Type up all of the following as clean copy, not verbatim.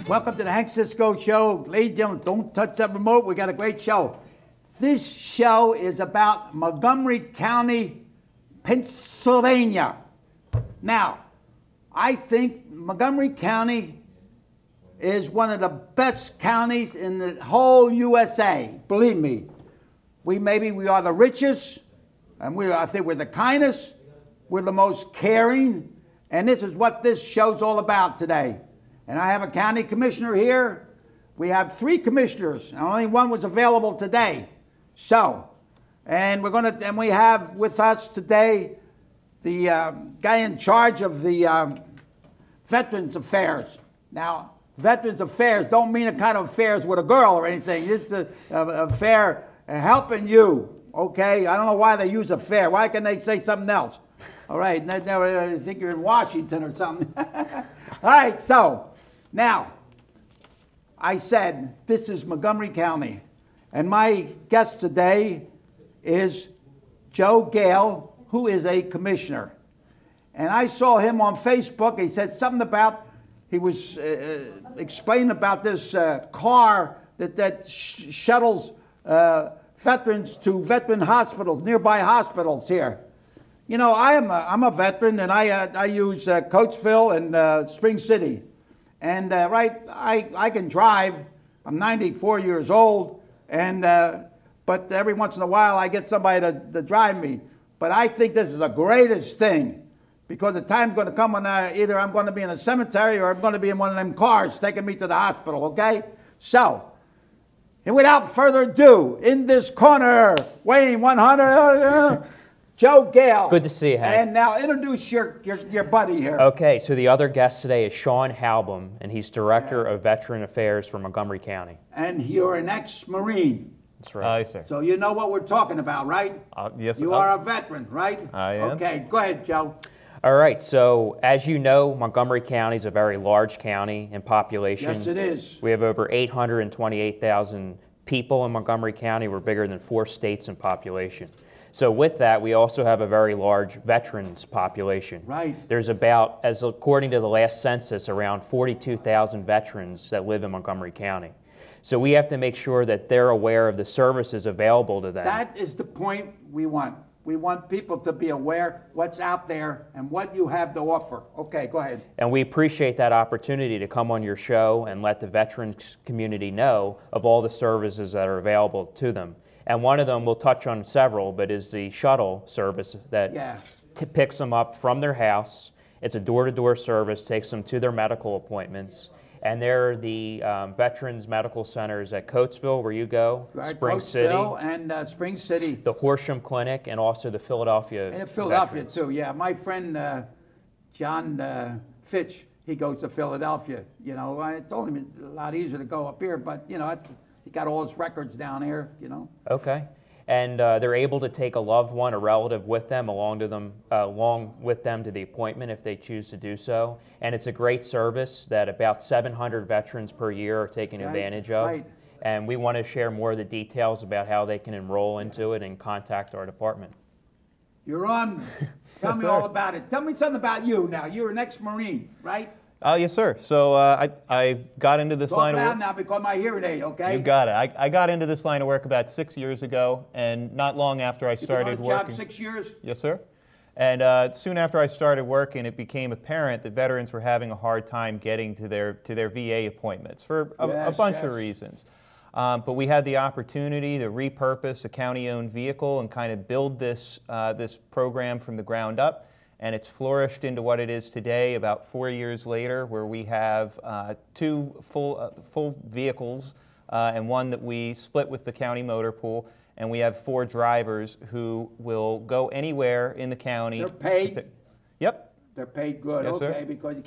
Welcome to the Hank Cisco Show. Ladies and gentlemen, don't touch that remote. We got a great show. This show is about Montgomery County, Pennsylvania. Now, I think Montgomery County is one of the best counties in the whole USA. Believe me. We are the richest, and I think we're the kindest, we're the most caring, and this is what this show's all about today. And I have a county commissioner here. We have 3 commissioners, and only one was available today. So, and we have with us today the guy in charge of the Veterans Affairs. Now, Veterans Affairs don't mean a kind of affairs with a girl or anything. It's an affair helping you, okay? I don't know why they use affair. Why can't they say something else? All right, I think you're in Washington or something. All right, so now, I said this is Montgomery County, and my guest today is Joe Gale, who is a commissioner. And I saw him on Facebook. He said something about, he was explaining about this car that shuttles veterans to veteran hospitals, nearby hospitals here. You know, I'm a veteran, and I use Coatesville and Spring City. And I can drive. I'm 94 years old, and but every once in a while I get somebody to drive me. But I think this is the greatest thing, because the time's going to come when either I'm going to be in a cemetery or I'm going to be in one of them cars taking me to the hospital. Okay, so. And without further ado, in this corner, weighing 100, Joe Gale. Good to see you, Hank. And now introduce your buddy here. Okay, so the other guest today is Sean Halbom, and he's Director of Veteran Affairs for Montgomery County. And you're an ex-Marine. That's right. Sir. So you know what we're talking about, right? Yes. You are a veteran, right? I am. Okay, go ahead, Joe. All right, so as you know, Montgomery County is a very large county in population. Yes, it is. We have over 828,000 people in Montgomery County. We're bigger than 4 states in population. So with that, we also have a very large veterans population. Right. There's about, as according to the last census, around 42,000 veterans that live in Montgomery County. So we have to make sure that they're aware of the services available to them. That is the point we want. We want people to be aware what's out there and what you have to offer. Okay, go ahead. And we appreciate that opportunity to come on your show and let the veterans community know of all the services that are available to them. And one of them, we'll touch on several, but is the shuttle service that picks them up from their house. It's a door-to-door service, takes them to their medical appointments. And they're the Veterans Medical Centers at Coatesville, where you go, right, Spring City. And Spring City. The Horsham Clinic, and also the Philadelphia And Philadelphia, Veterans. too, yeah. My friend John Fitch, he goes to Philadelphia. You know, it's only a lot easier to go up here, but, you know, he got all his records down here, you know. Okay. And they're able to take a loved one, a relative with them, along with them to the appointment if they choose to do so. And it's a great service that about 700 veterans per year are taking advantage of. Right. And we want to share more of the details about how they can enroll into it and contact our department. You're on. Tell me all about it. Tell me something about you now. You're an ex-Marine, right? Yes, sir. So I got into this line of work. Talk loud now because my hearing aid, okay? You got it. I got into this line of work about 6 years ago, and not long after I started working. You've been on the working. job 6 years? Yes, sir. And soon after I started working, it became apparent that veterans were having a hard time getting to their VA appointments for a bunch of reasons. But we had the opportunity to repurpose a county-owned vehicle and kind of build this program from the ground up. And it's flourished into what it is today, about 4 years later, where we have 2 full vehicles and one that we split with the county motor pool. And we have 4 drivers who will go anywhere in the county. They're paid? Yep. They're paid good, yes, okay, sir. Because you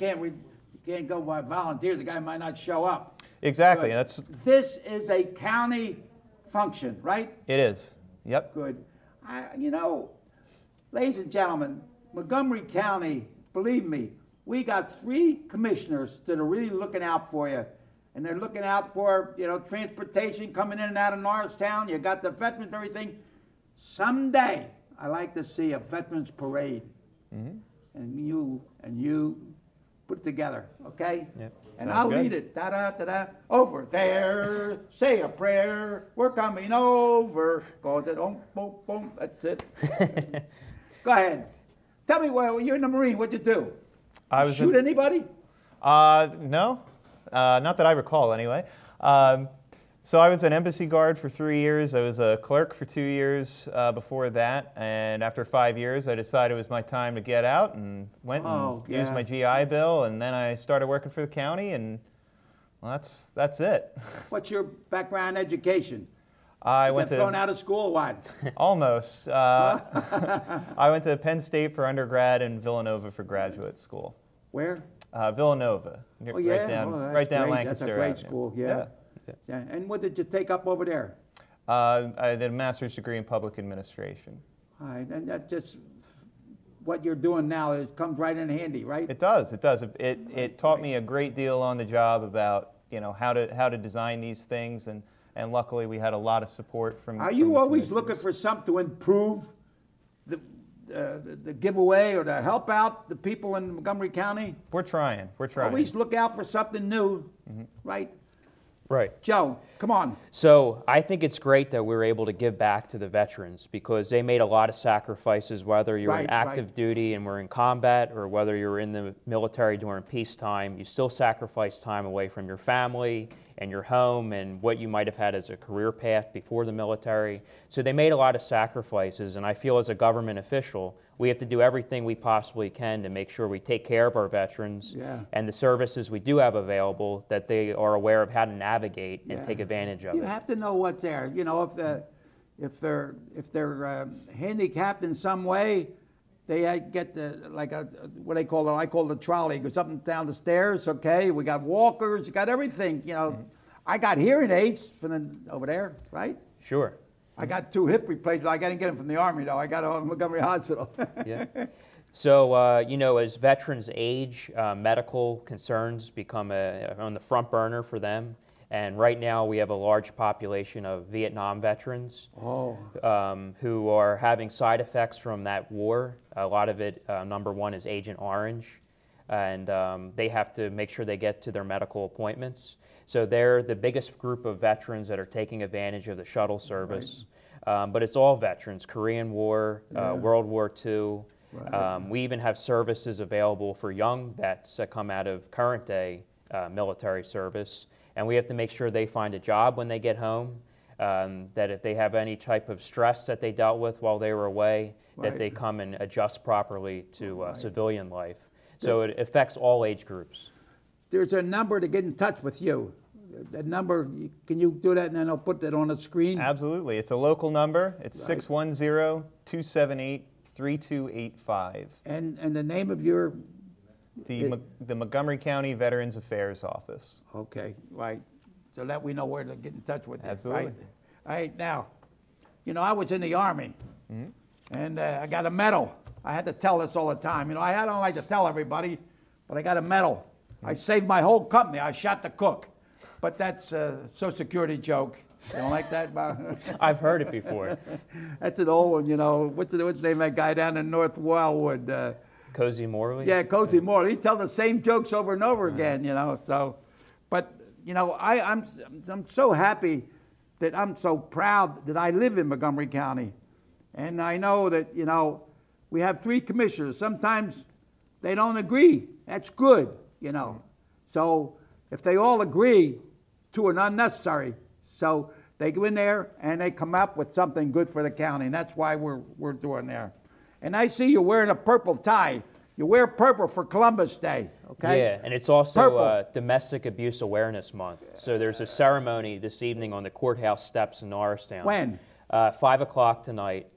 can't go by volunteers. The guy might not show up. Exactly. This is a county function, right? It is. Yep. Good. You know, ladies and gentlemen, Montgomery County, believe me, we got 3 commissioners that are really looking out for you. And they're looking out for, you know, transportation coming in and out of Norristown. You got the veterans and everything. Someday, I like to see a veterans parade. Mm-hmm. And you put it together, okay? Yep. And Sounds I'll good. lead it. Da-da-da-da. Over there, say a prayer. We're coming over. Goes it, boom, boom, boom. That's it. Go ahead. Tell me, well, you're in the Marine. What'd you do? I was Shoot anybody? No, not that I recall anyway. So I was an embassy guard for 3 years. I was a clerk for 2 years before that. And after 5 years, I decided it was my time to get out and went and used my GI Bill. And then I started working for the county, and well, that's it. What's your background education? I You went got to thrown out of school, what? almost. I went to Penn State for undergrad and Villanova for graduate school. Where? Villanova, Oh, yeah? right down, Oh, that's right down great. Lancaster That's a great Avenue. school, yeah. Yeah. And what did you take up over there? I did a master's degree in public administration. All right, and that just, what you're doing now, it comes right in handy, right? It does. It does. It taught me a great deal on the job about how to design these things, and luckily we had a lot of support from. Are from you the always commissioners. looking for something to improve the giveaway or to help out the people in Montgomery County? We're trying. We're trying. Always look out for something new, right? Right. Joe, come on. So I think it's great that we're able to give back to the veterans because they made a lot of sacrifices, whether you're in Right, active right. duty and were in combat or whether you're in the military during peacetime. You still sacrifice time away from your family and your home and what you might have had as a career path before the military. So they made a lot of sacrifices, and I feel as a government official, we have to do everything we possibly can to make sure we take care of our veterans and the services we do have available, that they are aware of how to navigate and take advantage of You it. have to know what's there. You know, if they're handicapped in some way, they get what they call it. I call it a trolley. Goes up and down the stairs. Okay, we got walkers. You got everything. You know, I got hearing aids from over there, right? Sure. I got 2 hip replacements. I didn't get them from the Army, though. I got them at Montgomery Hospital. Yeah. So, as veterans age, medical concerns become on the front burner for them. And right now we have a large population of Vietnam veterans who are having side effects from that war. A lot of it, number one, is Agent Orange. And they have to make sure they get to their medical appointments. So they're the biggest group of veterans that are taking advantage of the shuttle service. Right. But it's all veterans, Korean War, World War II. Right. We even have services available for young vets that come out of current day military service. And we have to make sure they find a job when they get home, that if they have any type of stress that they dealt with while they were away, that they come and adjust properly to civilian life. So it affects all age groups. There's a number to get in touch with you. That number, can you do that and then I'll put that on the screen? Absolutely. It's a local number. It's 610-278-3285. And the name of your... The Montgomery County Veterans Affairs Office. Okay, right. So that we know where to get in touch with you. Absolutely. Right? All right, now, I was in the Army, and I got a medal. I had to tell this all the time. I don't like to tell everybody, but I got a medal. I saved my whole company. I shot the cook. But that's a Social Security joke. You don't like that? I've heard it before. That's an old one, What's the name of that guy down in North Wildwood? Cozy Morley? Yeah, Cozy Morley. He tells the same jokes over and over again, So, but, I'm so happy that I'm so proud that I live in Montgomery County. And I know that, we have 3 commissioners. Sometimes they don't agree. That's good, So if they all agree, 2 are unnecessary. So they go in there and they come up with something good for the county. And that's why we're doing there. And I see you're wearing a purple tie. You wear purple for Columbus Day, okay? Yeah, and it's also Domestic Abuse Awareness Month. So there's a ceremony this evening on the courthouse steps in Norristown. When? 5 o'clock tonight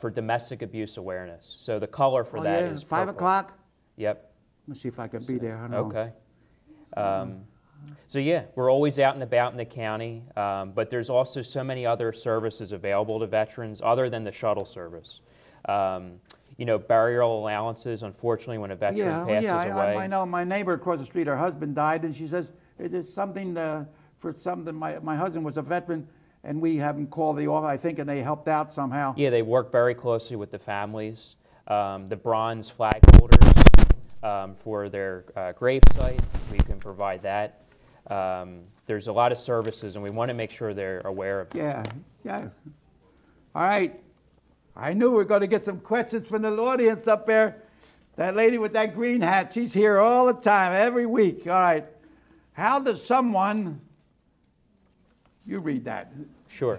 for domestic abuse awareness. So the color for that is purple. 5 o'clock? Yep. Let's see if I can be there. I don't know. Okay. So yeah, we're always out and about in the county, but there's also so many other services available to veterans other than the shuttle service. Burial allowances, unfortunately, when a veteran passes away. I know my neighbor across the street, her husband died, and she says, it is something for something. My husband was a veteran, and we have him call the office, I think, and they helped out somehow. Yeah, they work very closely with the families. The bronze flag holders for their grave site. We can provide that. There's a lot of services, and we want to make sure they're aware of it. Yeah, yeah. All right. I knew we were going to get some questions from the audience up there. That lady with that green hat, she's here all the time, every week. All right. How does someone, you read that. Sure.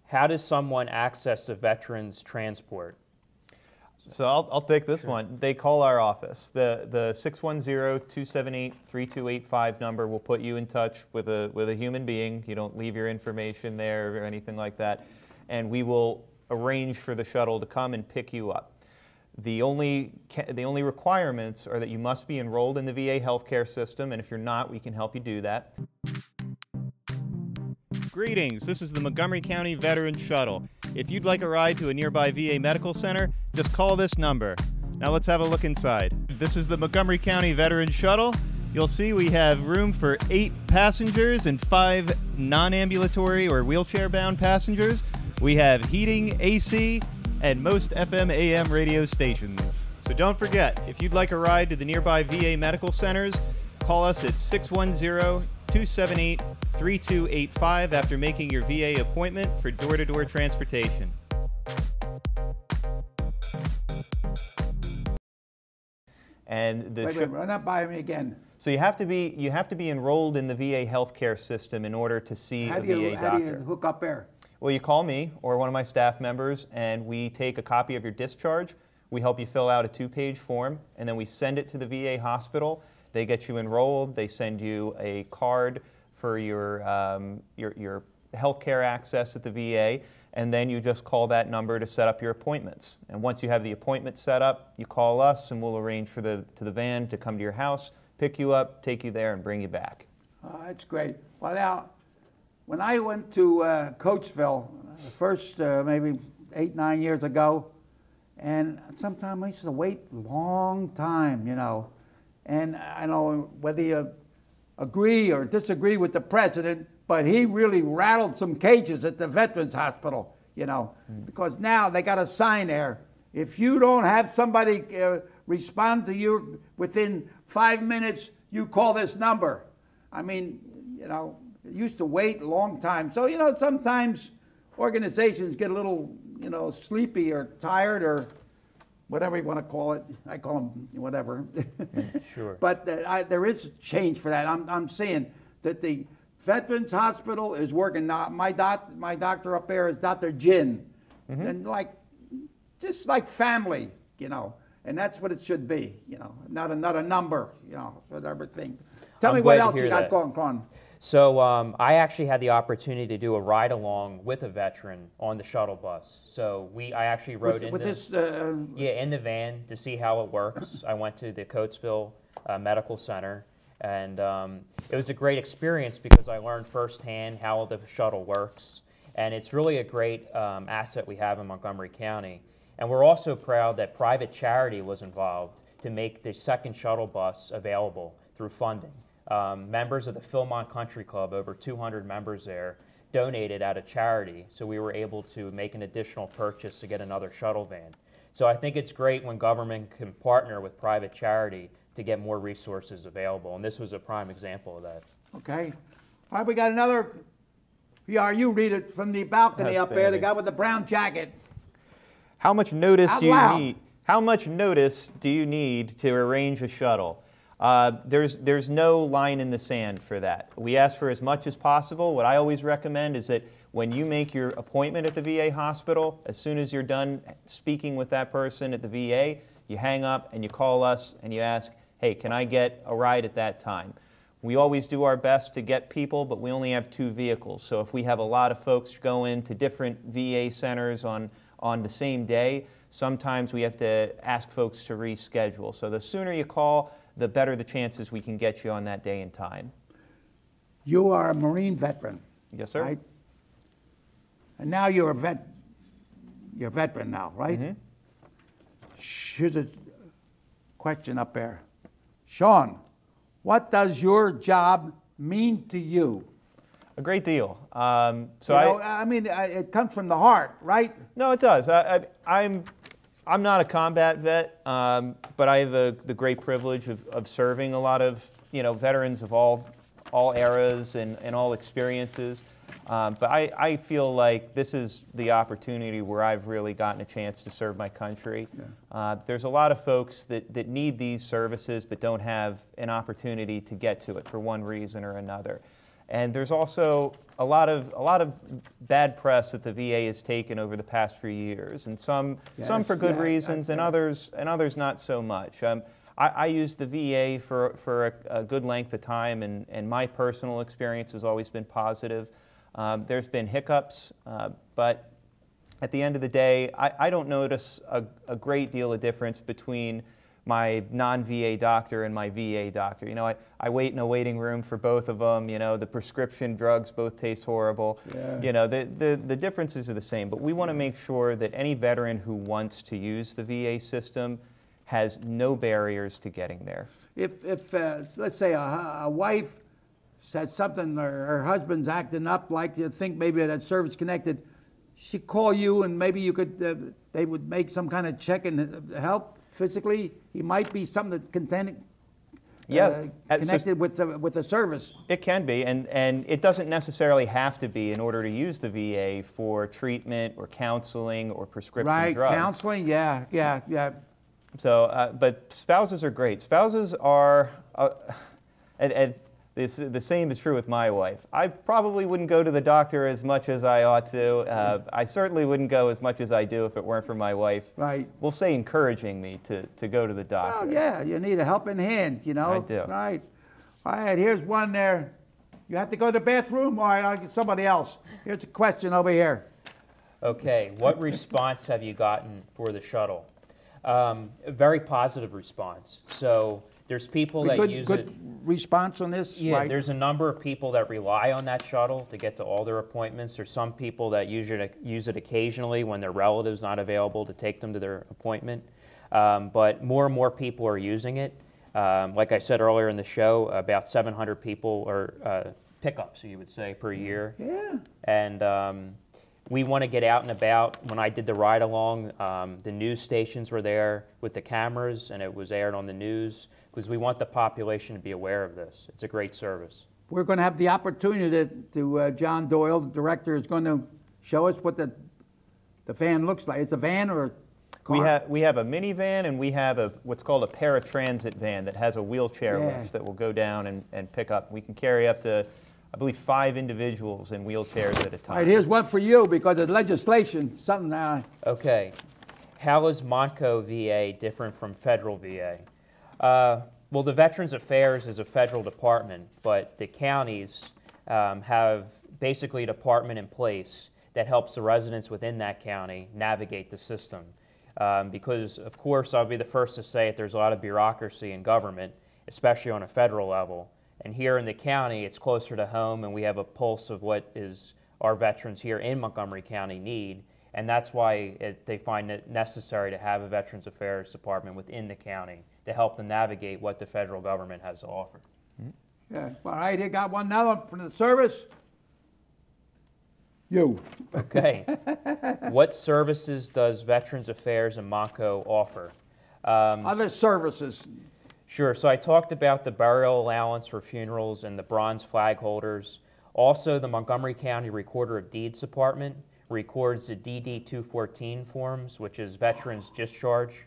How does someone access the veterans' transport? So I'll take this one. They call our office. The 610-278-3285 number will put you in touch with a human being. You don't leave your information there or anything like that. And we will arrange for the shuttle to come and pick you up. The only requirements are that you must be enrolled in the VA healthcare system, and if you're not, we can help you do that. Greetings, this is the Montgomery County Veterans Shuttle. If you'd like a ride to a nearby VA medical center, just call this number. Now let's have a look inside. This is the Montgomery County Veterans Shuttle. You'll see we have room for 8 passengers and 5 non-ambulatory or wheelchair-bound passengers. We have heating, AC, and most FM AM radio stations. So don't forget, if you'd like a ride to the nearby VA medical centers, call us at 610-278-3285 after making your VA appointment for door-to-door transportation. And the wait, run up by me again. So you have to be enrolled in the VA healthcare system in order to see a VA doctor. How do you hook up there? Well, you call me or one of my staff members, and we take a copy of your discharge. We help you fill out a 2-page form, and then we send it to the VA hospital. They get you enrolled. They send you a card for your health care access at the VA, and then you just call that number to set up your appointments. And once you have the appointment set up, you call us, and we'll arrange for the van to come to your house, pick you up, take you there, and bring you back. That's great. Well, now, when I went to Coatesville, first maybe 8, 9 years ago, and sometimes I used to wait a long time, you know. And I know whether you agree or disagree with the president, but he really rattled some cages at the Veterans Hospital, you know, because now they got a sign there. If you don't have somebody respond to you within 5 minutes, you call this number. I mean, you know, it used to wait a long time. So, you know, sometimes organizations get a little, you know, sleepy or tired or whatever you want to call it. I call them whatever. Sure. But there is a change for that. I'm seeing that the Veterans Hospital is working now. My doctor up there is Dr. Jin. And just like family, you know. And that's what it should be, you know, not another number, you know, for everything. Tell me what else you got going on. So I actually had the opportunity to do a ride-along with a veteran on the shuttle bus. So I actually rode in the van to see how it works. I went to the Coatesville Medical Center, and it was a great experience because I learned firsthand how the shuttle works. And it's really a great asset we have in Montgomery County. And we're also proud that private charity was involved to make the second shuttle bus available through funding. Members of the Philmont Country Club, over 200 members there, donated out of charity, so we were able to make an additional purchase to get another shuttle van. So I think it's great when government can partner with private charity to get more resources available, and this was a prime example of that. Okay. All right, we got another. Yeah, you read it from the balcony up there, the guy with the brown jacket. How much notice do you need? How much notice do you need to arrange a shuttle? There's no line in the sand for that. We ask for as much as possible. What I always recommend is that when you make your appointment at the VA hospital, as soon as you're done speaking with that person at the VA, you hang up and you call us and you ask, hey, can I get a ride at that time? We always do our best to get people, but we only have 2 vehicles. So if we have a lot of folks going to different VA centers on the same day, sometimes we have to ask folks to reschedule. So the sooner you call, the better the chances we can get you on that day and time. You are a Marine veteran. Yes, sir. Right? And now you're a veteran now, right? Here's a question up there. Sean, what does your job mean to you? A great deal. I mean, it comes from the heart, right? No, it does. I'm not a combat vet, but I have the great privilege of serving a lot of veterans of all eras and all experiences. But I feel like this is the opportunity where I've really gotten a chance to serve my country. Yeah. There's a lot of folks that need these services but don't have an opportunity to get to it for one reason or another. And there's also a lot of bad press that the VA has taken over the past few years, and some for good reasons, and others not so much. I used the VA for a good length of time, and my personal experience has always been positive. There's been hiccups, but at the end of the day, I don't notice a great deal of difference between my non-VA doctor and my VA doctor. I wait in a waiting room for both of them. The prescription drugs both taste horrible. Yeah. The differences are the same, but we want to make sure that any veteran who wants to use the VA system has no barriers to getting there. If let's say a wife said something, or her husband's acting up like you think maybe that's service connected, she'd call you and maybe you could, they would make some kind of check and help physically. He might be something that connected with the service. It can be, and it doesn't necessarily have to be in order to use the VA for treatment or counseling or prescription drugs. Right, counseling, yeah. So, but spouses are great. Spouses are, the same is true with my wife. I probably wouldn't go to the doctor as much as I ought to. I certainly wouldn't go as much as I do if it weren't for my wife. Right. We'll say encouraging me to go to the doctor. Well, yeah, you need a helping hand, I do. Right. All right, here's one there. You have to go to the bathroom? All right, I'll get somebody else. Here's a question over here. Okay, what response have you gotten for the shuttle? A very positive response. So there's people that use it. Good response on this? Yeah, right? There's a number of people that rely on that shuttle to get to all their appointments. There's some people that use it occasionally when their relative's not available to take them to their appointment. But more and more people are using it. Like I said earlier in the show, about 700 people are pickups, you would say, per year. Yeah. And we want to get out and about. When I did the ride along, the news stations were there with the cameras, and it was aired on the news, because we want the population to be aware of this. It's a great service. We're going to have the opportunity to John Doyle, the director, is going to show us what the van looks like. It's a van or a car? We have a minivan, and we have what's called a paratransit van that has a wheelchair lift that will go down and pick up. We can carry up to, I believe, 5 individuals in wheelchairs at a time. All right, here's one for you because of legislation. Something. Okay. How is Montgomery VA different from federal VA? Well, the Veterans Affairs is a federal department, but the counties have basically a department in place that helps the residents within that county navigate the system. Because, of course, I'll be the first to say it, there's a lot of bureaucracy in government, especially on a federal level. And here in the county, it's closer to home, and we have a pulse of what is our veterans here in Montgomery County need. And that's why they find it necessary to have a Veterans Affairs Department within the county to help them navigate what the federal government has to offer. Yeah. All right, here got one now from the service. You. Okay. What services does Veterans Affairs and Amoco offer? Other services. Sure. So I talked about the burial allowance for funerals and the bronze flag holders. Also, the Montgomery County Recorder of Deeds Department records the DD-214 forms, which is Veterans Discharge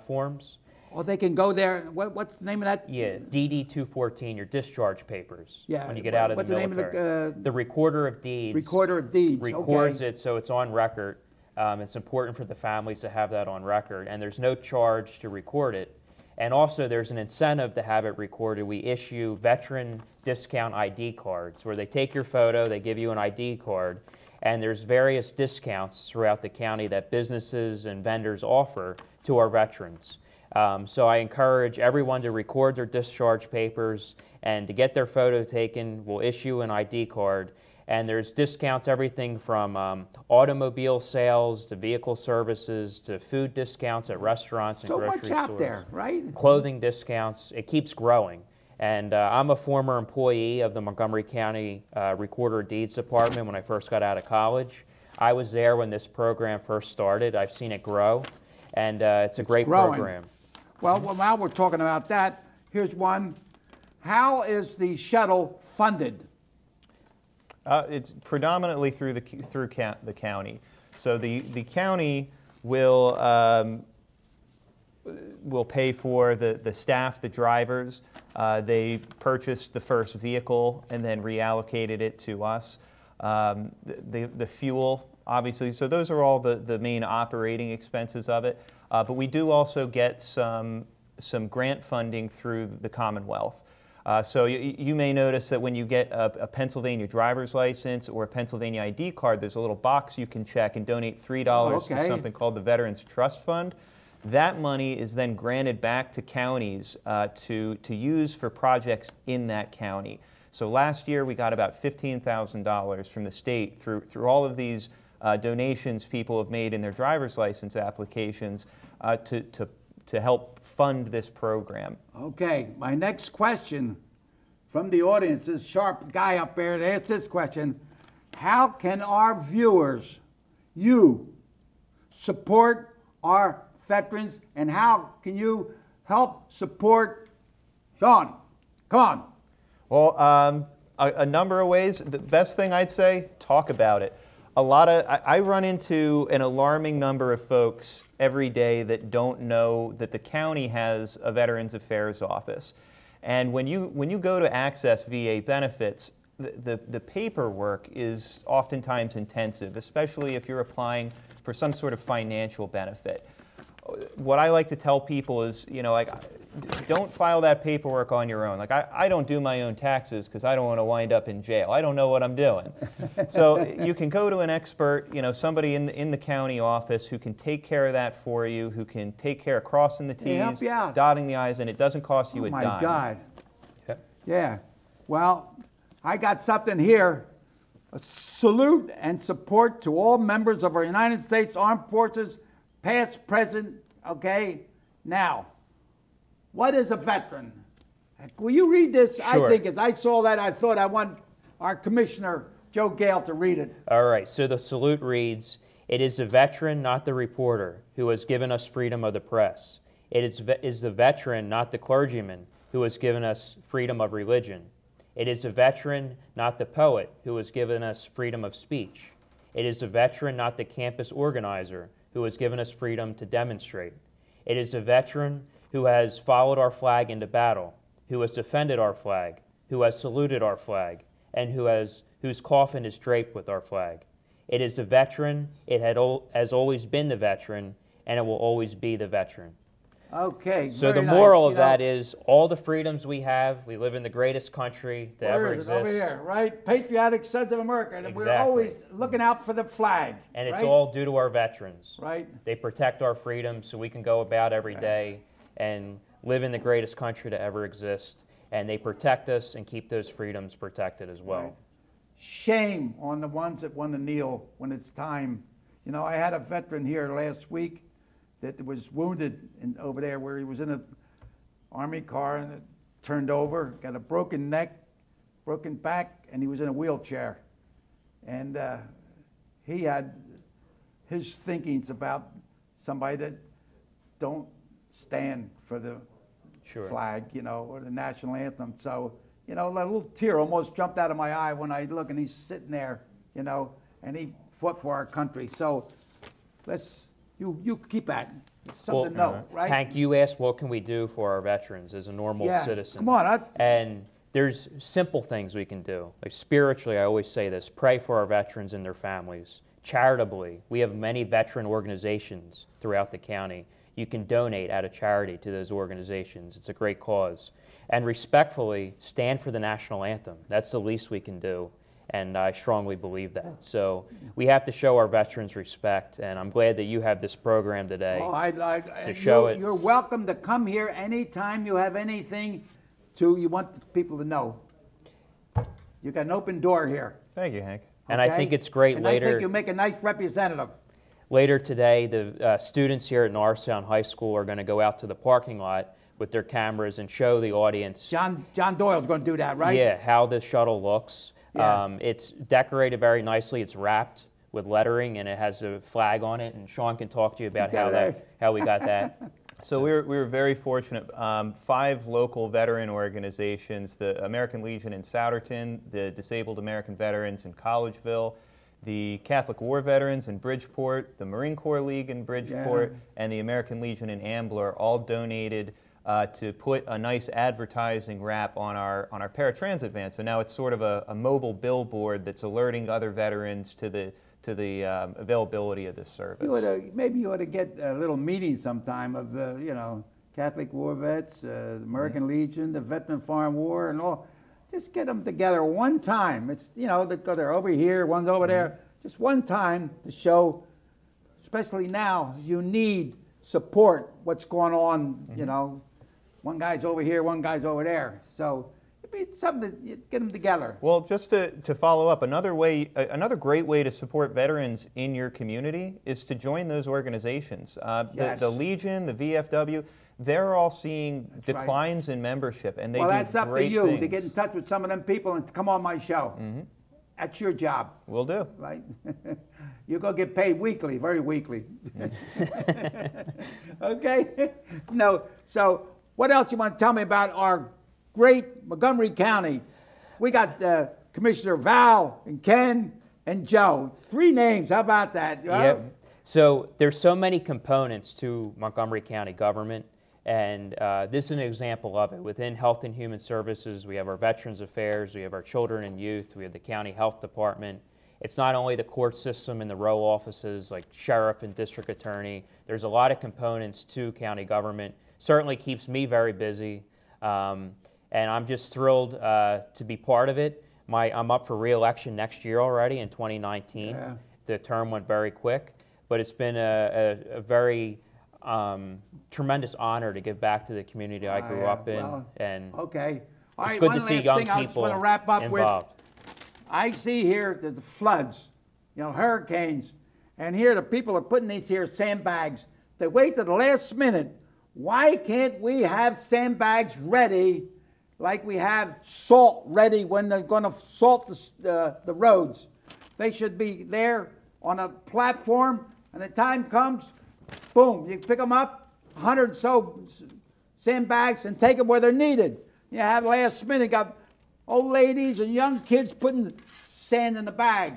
forms. Oh, they can go there. What's the name of that? Yeah, DD-214, your discharge papers. Yeah. When you get out of the military. What's the name of the Recorder of Deeds. Recorder of Deeds. Records it so it's on record. It's important for the families to have that on record, and there's no charge to record it. And also, there's an incentive to have it recorded. We issue veteran discount ID cards where they take your photo, they give you an ID card, and there's various discounts throughout the county that businesses and vendors offer to our veterans. So I encourage everyone to record their discharge papers, and to get their photo taken, we'll issue an ID card. And there's discounts, everything from automobile sales to vehicle services to food discounts at restaurants and grocery stores. So much out there, right? Clothing discounts. It keeps growing. And I'm a former employee of the Montgomery County Recorder of Deeds Department when I first got out of college. I was there when this program first started. I've seen it grow. and it's a great growing. program. Well, now we're talking about that. Here's one. How is the shuttle funded? It's predominantly through the county. So the county will pay for the staff, the drivers. They purchased the first vehicle and then reallocated it to us. The fuel, obviously. So those are all the main operating expenses of it. But we do also get some grant funding through the Commonwealth. So you may notice that when you get a Pennsylvania driver's license or a Pennsylvania ID card, there's a little box you can check and donate $3 to something called the Veterans Trust Fund. That money is then granted back to counties to use for projects in that county. So last year we got about $15,000 from the state through all of these donations people have made in their driver's license applications to help fund this program. Okay, my next question from the audience, this sharp guy up there to ask this question: how can our viewers, you, support our veterans, and how can you help support Sean? Come on. Well, a number of ways. The best thing I'd say, talk about it. I run into an alarming number of folks every day that don't know that the county has a Veterans Affairs office. And when you go to access VA benefits, the paperwork is oftentimes intensive, especially if you're applying for some sort of financial benefit. What I like to tell people is, don't file that paperwork on your own. Like, I don't do my own taxes because I don't want to wind up in jail. I don't know what I'm doing. So you can go to an expert, somebody in the county office who can take care of that for you, who can take care of crossing the T's, dotting the I's, and it doesn't cost you a dime. Oh, my God. Yeah. Well, I got something here. A salute and support to all members of our United States Armed Forces, past, present, okay? Now, what is a veteran? Will you read this? Sure. I think as I saw that, I thought I want our Commissioner, Joe Gale, to read it. All right, so the salute reads, "It is the veteran, not the reporter, who has given us freedom of the press. It is the veteran, not the clergyman, who has given us freedom of religion. It is the veteran, not the poet, who has given us freedom of speech. It is the veteran, not the campus organizer, who has given us freedom to demonstrate. It is the veteran who has followed our flag into battle, who has defended our flag, who has saluted our flag, and whose coffin is draped with our flag. It is the veteran, has always been the veteran, and it will always be the veteran." Okay. So the moral of that is all the freedoms we have, we live in the greatest country to ever exist. Over here, right? Patriotic sons of America. And Exactly. we're always looking out for the flag. And it's all due to our veterans. Right. They protect our freedoms so we can go about every day and live in the greatest country to ever exist. And they protect us and keep those freedoms protected as well. Right. Shame on the ones that want to kneel when it's time. I had a veteran here last week that was wounded over there where he was in an Army car and it turned over, got a broken neck, broken back, and he was in a wheelchair. And he had his thinkings about somebody that don't stand for the flag, or the national anthem. So, a little tear almost jumped out of my eye when I look, and he's sitting there, and he fought for our country. So you keep at it. It's something to know, right? Hank, you asked what can we do for our veterans as a normal citizen. Come on. And there's simple things we can do. Like spiritually, I always say this, pray for our veterans and their families. Charitably, we have many veteran organizations throughout the county. You can donate out of charity to those organizations. It's a great cause. And respectfully, stand for the national anthem. That's the least we can do. And I strongly believe that. So we have to show our veterans respect, and I'm glad that you have this program today to show it. You're welcome to come here anytime you have anything you want people to know. You got an open door here. Thank you, Hank. And I think it's great and later. I think you make a nice representative. Later today, the students here at Norristown High School are going to go out to the parking lot with their cameras and show the audience. John Doyle's going to do that, right? Yeah, how the shuttle looks. Yeah. It's decorated very nicely. It's wrapped with lettering, and it has a flag on it. And Sean can talk to you about how we got that. So we were very fortunate. 5 local veteran organizations, the American Legion in Souderton, the Disabled American Veterans in Collegeville, the Catholic War Veterans in Bridgeport, the Marine Corps League in Bridgeport, and the American Legion in Ambler all donated to put a nice advertising wrap on our paratransit van. So now it's sort of a mobile billboard that's alerting other veterans to the availability of this service. Maybe you ought to get a little meeting sometime of the Catholic War Vets, the American Legion, the Veteran Foreign War, and all. Just get them together one time. It's they're over here, one's over there. Just one time to show, especially now, you need support. What's going on? One guy's over here, one guy's over there. So it'd be something to get them together. Well, just to follow up, another great way to support veterans in your community is to join those organizations. The Legion, the VFW. They're all seeing declines in membership, and they do great things. Well, that's up to you to get in touch with some of them people and to come on my show. That's your job. Will do. Right? You're going to get paid weekly, very weekly. Okay? No. So what else you want to tell me about our great Montgomery County? We got Commissioner Val and Ken and Joe. 3 names. How about that? Yep. So there's so many components to Montgomery County government. And this is an example of it. Within Health and Human Services, we have our Veterans Affairs, we have our Children and Youth, we have the County Health Department. It's not only the court system and the row offices like Sheriff and District Attorney. There's a lot of components to county government. Certainly keeps me very busy. And I'm just thrilled to be part of it. I'm up for re-election next year already in 2019. Yeah. The term went very quick. But it's been a very tremendous honor to give back to the community I grew up in, and okay. All it's right, good to see young people I just want to wrap up involved. I see here there's the floods, hurricanes, and here the people are putting these here sandbags. They wait to the last minute. Why can't we have sandbags ready, like we have salt ready when they're going to salt the roads? They should be there on a platform, and the time comes. Boom, you pick them up, 100 or so sandbags, and take them where they're needed. You have last minute, got old ladies and young kids putting sand in the bag.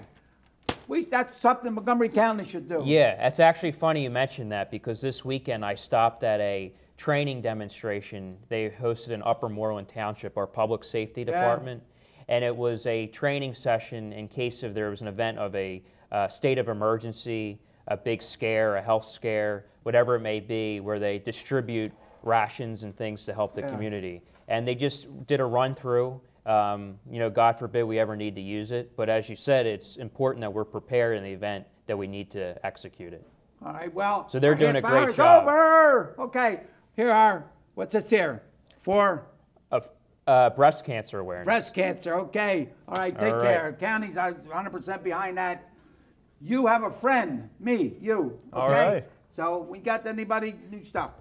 That's something Montgomery County should do. Yeah, it's actually funny you mentioned that, because this weekend I stopped at a training demonstration they hosted in Upper Moreland Township, our public safety department. And it was a training session in case if there was an event of a state of emergency, a big scare, a health scare, whatever it may be, where they distribute rations and things to help the community. And they just did a run through. God forbid we ever need to use it. But as you said, it's important that we're prepared in the event that we need to execute it. All right, well. So they're doing a great job. job. Over. Okay, here are, what's this here? For? Breast cancer awareness. Breast cancer, okay. All right, take care. County's 100% behind that. You have a friend, me, you. Okay? All right. So we got anybody new stuff?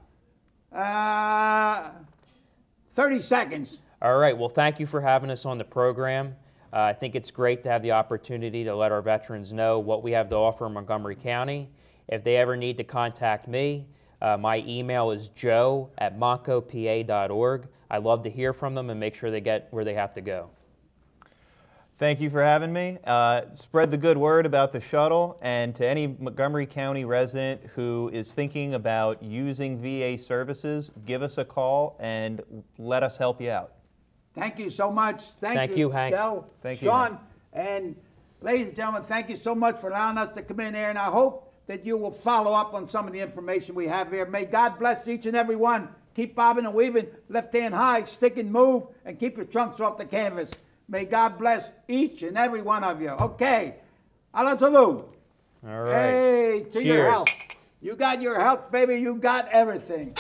30 seconds. All right. Well, thank you for having us on the program. I think it's great to have the opportunity to let our veterans know what we have to offer in Montgomery County. If they ever need to contact me, my email is joe@moncopa.org. I love to hear from them and make sure they get where they have to go. Thank you for having me. Spread the good word about the shuttle, and to any Montgomery County resident who is thinking about using VA services, give us a call and let us help you out. Thank you so much. Thank you, Hank. Joe, thank you, Sean, and ladies and gentlemen, thank you so much for allowing us to come in here, and I hope that you will follow up on some of the information we have here. May God bless each and every one. Keep bobbing and weaving, left hand high, stick and move, and keep your trunks off the canvas. May God bless each and every one of you. Okay. Ala salud. All right. Hey, to Cheers. your health. You got your health, baby. You got everything.